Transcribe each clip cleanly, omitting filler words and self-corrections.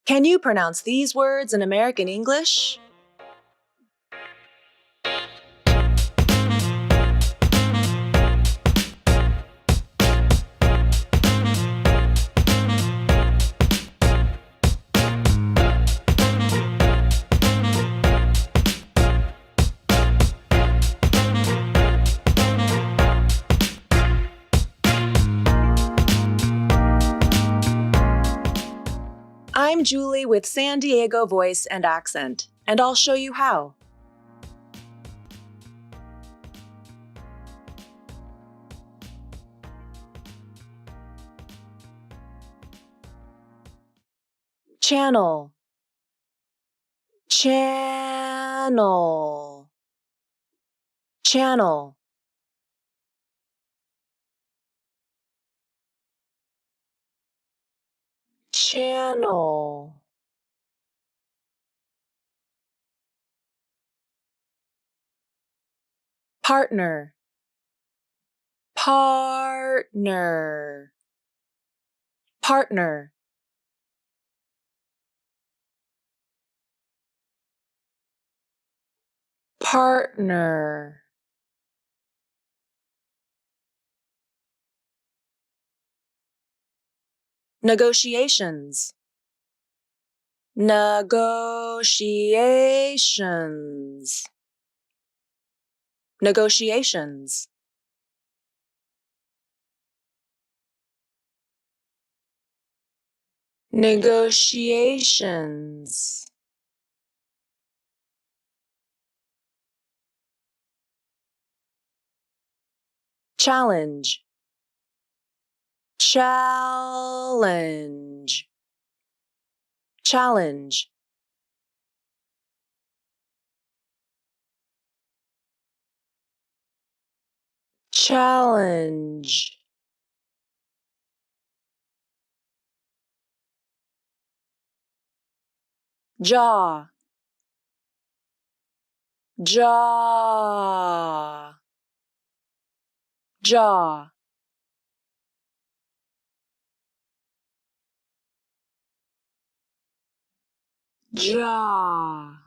Can you pronounce these words in American English? I'm Julie with San Diego Voice and Accent, and I'll show you how. Channel, channel, channel. Channel. Partner, partner, partner. Partner. Negotiations, negotiations, negotiations. Negotiations. Challenge, challenge, challenge. Challenge. Jaw, jaw, jaw. Jaw.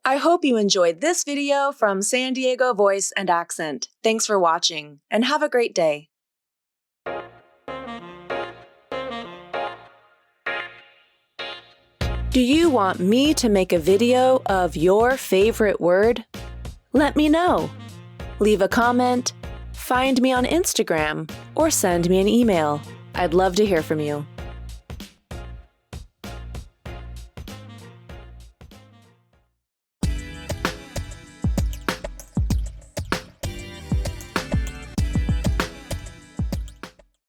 I hope you enjoyed this video from San Diego Voice and Accent. Thanks for watching, and have a great day. Do you want me to make a video of your favorite word? Let me know. Leave a comment, find me on Instagram, or send me an email. I'd love to hear from you.